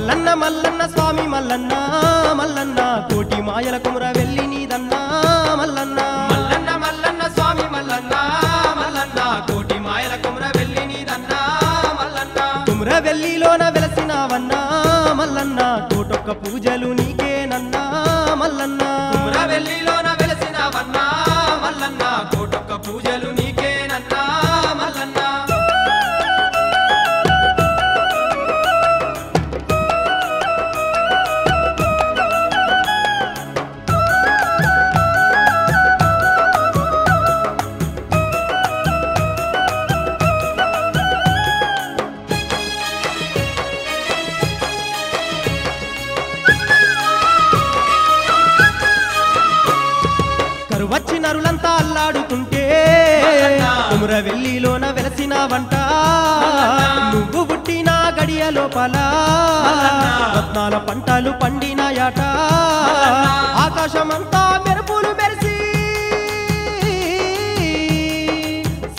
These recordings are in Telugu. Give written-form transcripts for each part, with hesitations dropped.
మల్లన్న మల్లన్న స్వామి మల్లన్న మల్లన్న కోటి మాయల కుమర వెల్లి నీదన్న మల్లన్న మల్లన్న మల్లన్న స్వామి మల్లన్న మల్లన్న కోటి మాయల కుమర వెల్లి నీదన్న మల్లన్న కుమర వెల్లిలోన వెలసినవన్న మల్లన్న కోటొక్క పూజలు నీకేనన్నా మల్లన్న కుమర వెల్లిలోన వెలసినవన్న మల్లన్న కోటొక్క పూజలు నీకేనన్న మల్లన్న వచ్చి నరులంతా అల్లాడుతుంటే కుమర వెల్లిలోన వెలసినవంట నువ్వు పుట్టిన గడియ లోపల రత్నాల పంటలు పండినాయట ఆకాశమంతా మెరుపులు మెరిసి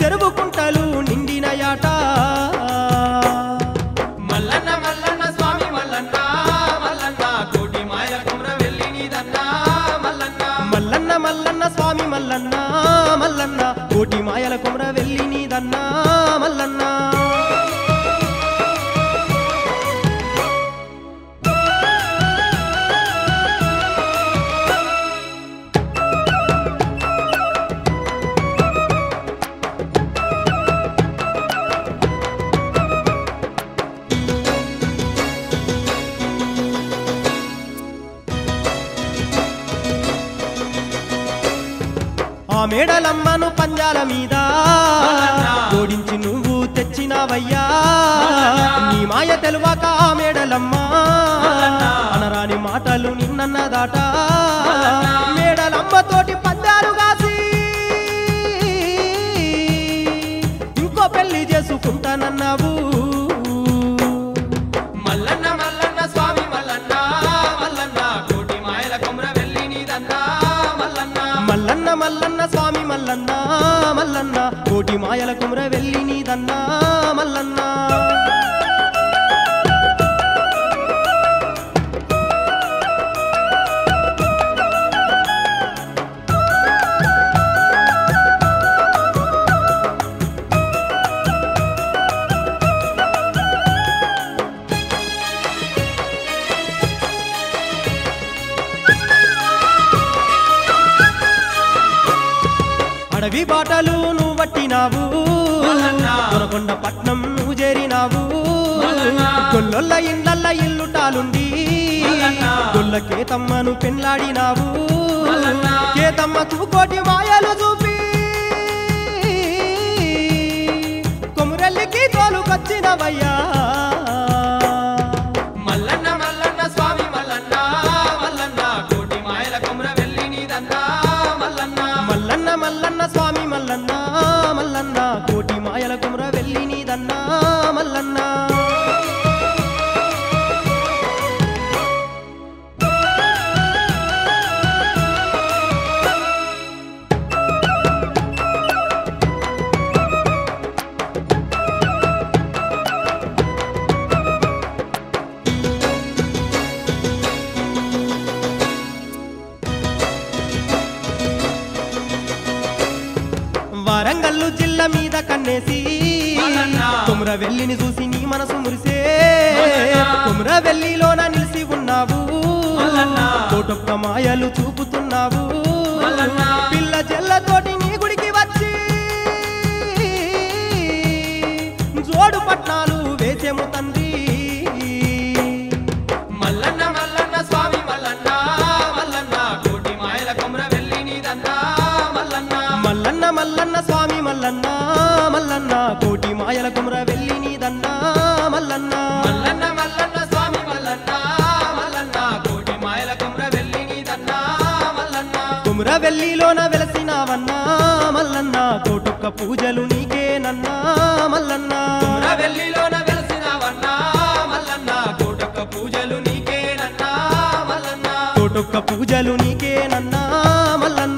చెరువు కుంటలు నిండినయాట మల్లన్న మల్లన్న స్వామి మల్లన్న మల్లన్న కోటి మాయల కుమర వెల్లి నీదన్న మల్లన్న మల్లన్న మల్లన్న స్వామి మల్లన్న మల్లన్న కోటి మాయల కుమర వెల్లి నీదన్న మల్లన్న ఆ మేడలమ్మను పంజాల మీద ఓడించి నువ్వు తెచ్చినవయ్యా నీ మాయ తెలువాక ఆ మేడలమ్మ అనరాని మాటలు నిన్నన్నదాట మేడలమ్మతోటి పందాలు కాసి ఇంకో పెళ్లి చేసుకుంటానన్నావు మల్లన్న మల్లన్న స్వామి మల్లన్న మల్లన్న కోటి మాయల కుమర వెల్లి నీదన్న మల్లన్న మల్లన్న మల్లన్న స్వామి మల్లన్న మల్లన్న కోటి మాయల కుమర వెల్లి నీదన్న మల్లన్న అడవి బాటలు నువ్వు పట్టినావు కొనకొండ పట్నం నువ్వు చేరినావు గొల్లొల్ల ఇండ్లల్ల ఇల్లుటాలుండి గొల్ల కేతమ్మను పెండ్లాడినావు కేతమ్మకు కోటి మాయలు చూపి కొమురెల్లికి తోలుకొచ్చినవయ్యా మల్లన్న మల్లన్న స్వామి మల్లన్న మల్లన్న కోటి మాయల కుమర వెల్లి నీదన్న మల్లన్న మల్లన్న మల్లన్న స్వామి మల్లన్న మల్లన్న కోటి మాయల కుమర వెల్లి నీదన్న మల్లన్న వరంగల్లు జిల్లా మీద కన్నేసి కుమర వెల్లిని చూసి నీ మనసు మురిసే కుమర వెల్లిలోన నిలిసి ఉన్నావు కోటొక్క మాయలు చూపుతున్నావు పిల్ల జల్లతోటి నీ గుడికి వచ్చి జోడు పట్నాలు వేసేము తండ్రి మల్లన్న మల్లన్న స్వామి మల్లన్న మల్లన్న కోటి మాయల కుమర వెల్లి నీదన్న మల్లన్న మల్లన్న మల్లన్న స్వామి మల్లన్న మల్లన్న కోటి మాయల కుమర వెల్లి నీదన్న మల్లన్న మల్లన్న మల్లన్న స్వామి మల్లన్న మల్లన్న కోటి మాయల కుమర వెల్లి నీదన్న మల్లన్న కుమర వెల్లిలోన వెలసినవన్న మల్లన్న కోటొక్క పూజలు నీకేనన్నా మల్లన్న కుమర వెల్లిలోన వెలసినవన్న మల్లన్న కోటొక్క పూజలు నీకేనన్న మల్లన్న కోటొక్క పూజలు నీకేనన్నా మల్లన్న